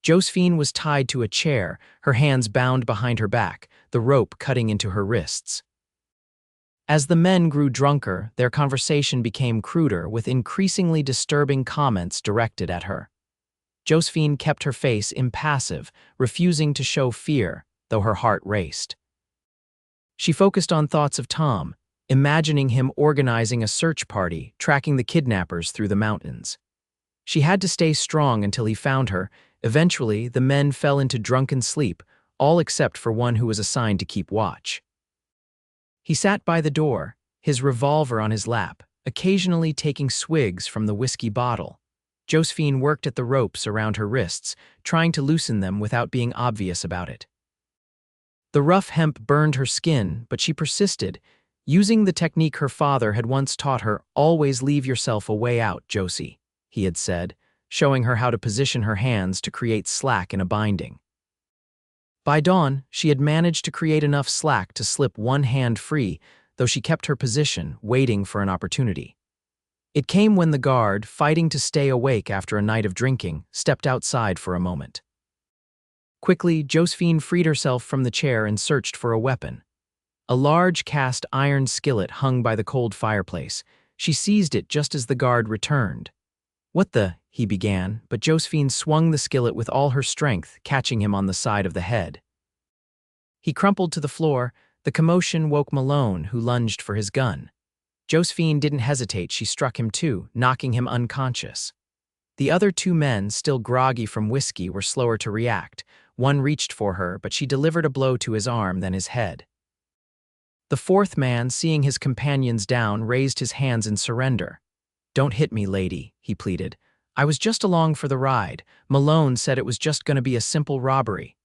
Josephine was tied to a chair, her hands bound behind her back, the rope cutting into her wrists. As the men grew drunker, their conversation became cruder, with increasingly disturbing comments directed at her. Josephine kept her face impassive, refusing to show fear, though her heart raced. She focused on thoughts of Tom, imagining him organizing a search party, tracking the kidnappers through the mountains. She had to stay strong until he found her. Eventually, the men fell into drunken sleep, all except for one who was assigned to keep watch. He sat by the door, his revolver on his lap, occasionally taking swigs from the whiskey bottle. Josephine worked at the ropes around her wrists, trying to loosen them without being obvious about it. The rough hemp burned her skin, but she persisted, using the technique her father had once taught her. "Always leave yourself a way out, Josie," he had said, showing her how to position her hands to create slack in a binding. By dawn, she had managed to create enough slack to slip one hand free, though she kept her position, waiting for an opportunity. It came when the guard, fighting to stay awake after a night of drinking, stepped outside for a moment. Quickly, Josephine freed herself from the chair and searched for a weapon. A large cast iron skillet hung by the cold fireplace. She seized it just as the guard returned. "What the?" he began, but Josephine swung the skillet with all her strength, catching him on the side of the head. He crumpled to the floor. The commotion woke Malone, who lunged for his gun. Josephine didn't hesitate. She struck him too, knocking him unconscious. The other 2 men, still groggy from whiskey, were slower to react. One reached for her, but she delivered a blow to his arm, then his head. The 4th man, seeing his companions down, raised his hands in surrender. "Don't hit me, lady," he pleaded. I was just along for the ride. Malone said it was just going to be a simple robbery.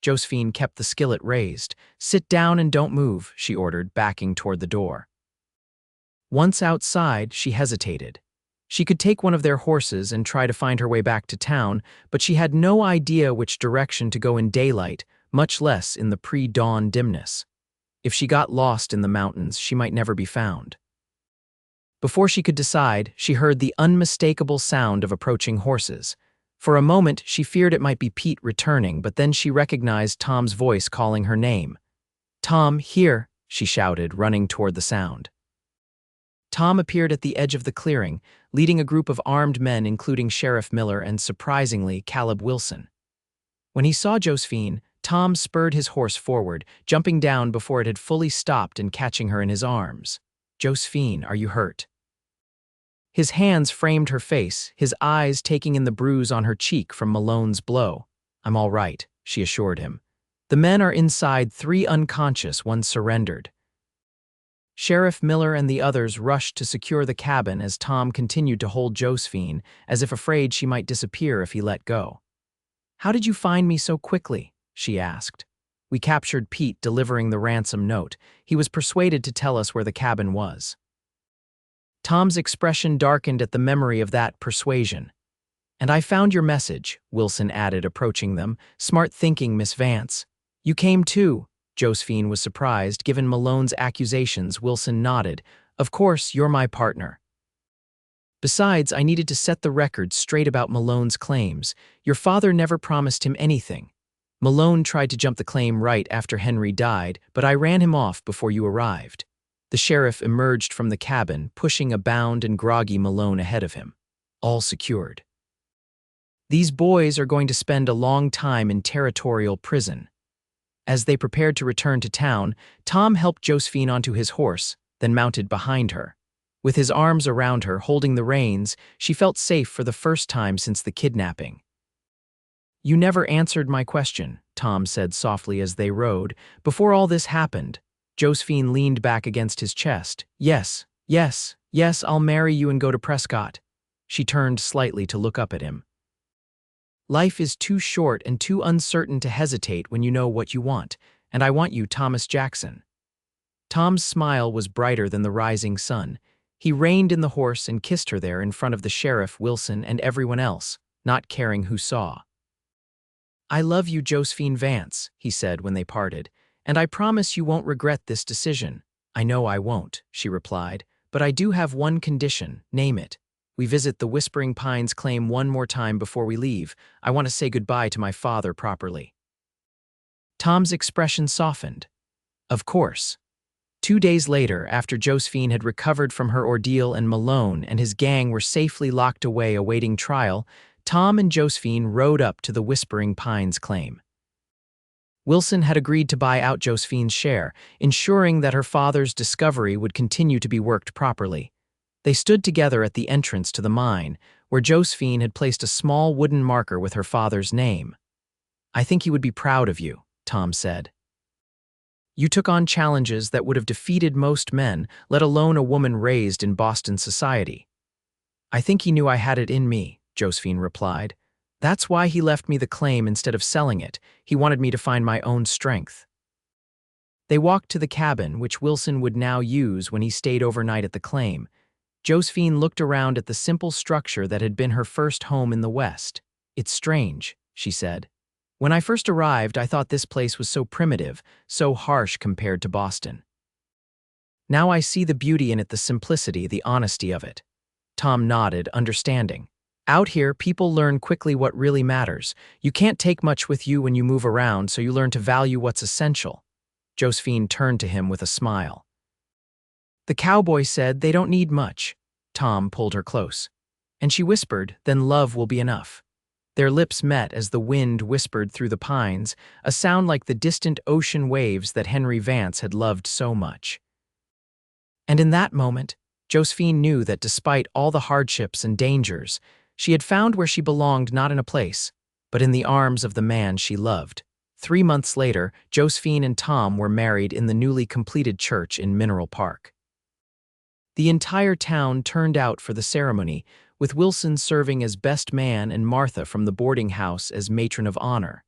Josephine kept the skillet raised. Sit down and don't move, she ordered, backing toward the door. Once outside, she hesitated. She could take one of their horses and try to find her way back to town, but she had no idea which direction to go in daylight, much less in the pre-dawn dimness. If she got lost in the mountains, she might never be found. Before she could decide, she heard the unmistakable sound of approaching horses. For a moment, she feared it might be Pete returning, but then she recognized Tom's voice calling her name. "Tom, here," she shouted, running toward the sound. Tom appeared at the edge of the clearing, leading a group of armed men including Sheriff Miller and, surprisingly, Caleb Wilson. When he saw Josephine, Tom spurred his horse forward, jumping down before it had fully stopped and catching her in his arms. "Josephine, are you hurt?" His hands framed her face, his eyes taking in the bruise on her cheek from Malone's blow. "I'm all right," she assured him. "The men are inside, 3 unconscious, 1 surrendered." Sheriff Miller and the others rushed to secure the cabin as Tom continued to hold Josephine, as if afraid she might disappear if he let go. "How did you find me so quickly?" she asked. "We captured Pete delivering the ransom note. He was persuaded to tell us where the cabin was." Tom's expression darkened at the memory of that persuasion. "And I found your message," Wilson added, approaching them. "Smart thinking, Miss Vance." "You came too." Josephine was surprised. Given Malone's accusations, Wilson nodded. "Of course, you're my partner. Besides, I needed to set the record straight about Malone's claims. Your father never promised him anything. Malone tried to jump the claim right after Henry died, but I ran him off before you arrived." The sheriff emerged from the cabin, pushing a bound and groggy Malone ahead of him. "All secured. These boys are going to spend a long time in territorial prison." As they prepared to return to town, Tom helped Josephine onto his horse, then mounted behind her. With his arms around her, holding the reins, she felt safe for the first time since the kidnapping. "You never answered my question," Tom said softly as they rode. "Before all this happened." Josephine leaned back against his chest. "Yes, yes, yes, I'll marry you and go to Prescott." She turned slightly to look up at him. "Life is too short and too uncertain to hesitate when you know what you want, and I want you, Thomas Jackson." Tom's smile was brighter than the rising sun. He reined in the horse and kissed her there in front of the sheriff, Wilson, and everyone else, not caring who saw. "I love you, Josephine Vance," he said when they parted, "and I promise you won't regret this decision." "I know I won't," she replied, "but I do have one condition. Name it. We visit the Whispering Pines claim one more time before we leave. I want to say goodbye to my father properly." Tom's expression softened. "Of course." 2 days later, after Josephine had recovered from her ordeal and Malone and his gang were safely locked away awaiting trial, Tom and Josephine rode up to the Whispering Pines claim. Wilson had agreed to buy out Josephine's share, ensuring that her father's discovery would continue to be worked properly. They stood together at the entrance to the mine, where Josephine had placed a small wooden marker with her father's name. "I think he would be proud of you," Tom said. "You took on challenges that would have defeated most men, let alone a woman raised in Boston society." "I think he knew I had it in me," Josephine replied. "That's why he left me the claim instead of selling it. He wanted me to find my own strength." They walked to the cabin, which Wilson would now use when he stayed overnight at the claim. Josephine looked around at the simple structure that had been her first home in the West. "It's strange," she said. "When I first arrived, I thought this place was so primitive, so harsh compared to Boston. Now I see the beauty in it, the simplicity, the honesty of it." Tom nodded, understanding. "Out here, people learn quickly what really matters. You can't take much with you when you move around, so you learn to value what's essential." Josephine turned to him with a smile. "The cowboy said they don't need much." Tom pulled her close. And she whispered, "Then love will be enough." Their lips met as the wind whispered through the pines, a sound like the distant ocean waves that Henry Vance had loved so much. And in that moment, Josephine knew that despite all the hardships and dangers, she had found where she belonged, not in a place, but in the arms of the man she loved. 3 months later, Josephine and Tom were married in the newly completed church in Mineral Park. The entire town turned out for the ceremony, with Wilson serving as best man and Martha from the boarding house as matron of honor.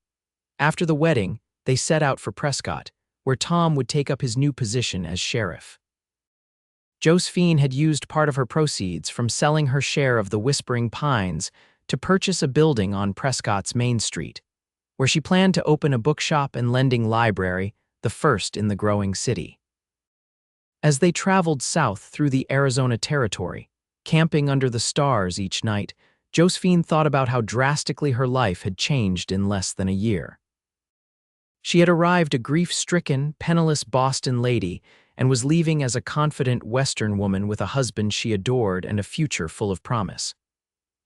After the wedding, they set out for Prescott, where Tom would take up his new position as sheriff. Josephine had used part of her proceeds from selling her share of the Whispering Pines to purchase a building on Prescott's Main Street, where she planned to open a bookshop and lending library, the first in the growing city. As they traveled south through the Arizona Territory, camping under the stars each night, Josephine thought about how drastically her life had changed in less than a year. She had arrived a grief-stricken, penniless Boston lady and was leaving as a confident Western woman with a husband she adored and a future full of promise.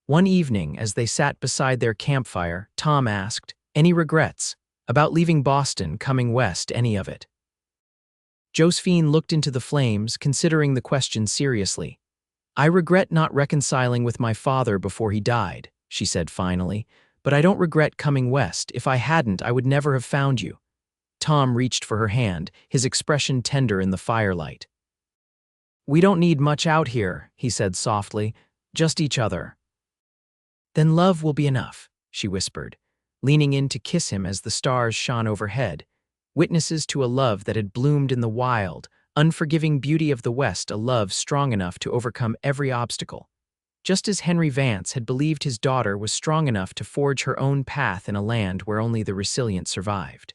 One evening, as they sat beside their campfire, Tom asked, "Any regrets about leaving Boston, coming west, any of it?" Josephine looked into the flames, considering the question seriously. "I regret not reconciling with my father before he died," she said finally, "but I don't regret coming west. If I hadn't, I would never have found you." Tom reached for her hand, his expression tender in the firelight. "We don't need much out here," he said softly, "just each other." "Then love will be enough," she whispered, leaning in to kiss him as the stars shone overhead, witnesses to a love that had bloomed in the wild, unforgiving beauty of the West, a love strong enough to overcome every obstacle, just as Henry Vance had believed his daughter was strong enough to forge her own path in a land where only the resilient survived.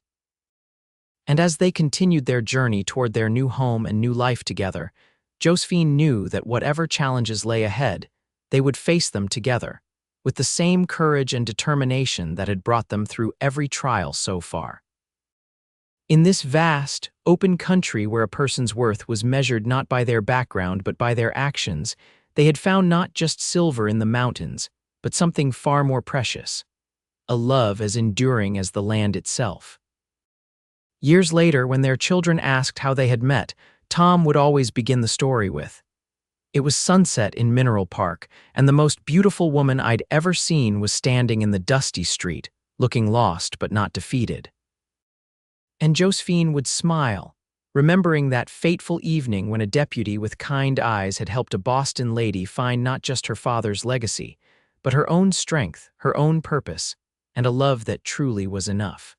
And as they continued their journey toward their new home and new life together, Josephine knew that whatever challenges lay ahead, they would face them together, with the same courage and determination that had brought them through every trial so far. In this vast, open country where a person's worth was measured not by their background but by their actions, they had found not just silver in the mountains, but something far more precious, a love as enduring as the land itself. Years later, when their children asked how they had met, Tom would always begin the story with, "It was sunset in Mineral Park, and the most beautiful woman I'd ever seen was standing in the dusty street, looking lost but not defeated." And Josephine would smile, remembering that fateful evening when a deputy with kind eyes had helped a Boston lady find not just her father's legacy, but her own strength, her own purpose, and a love that truly was enough.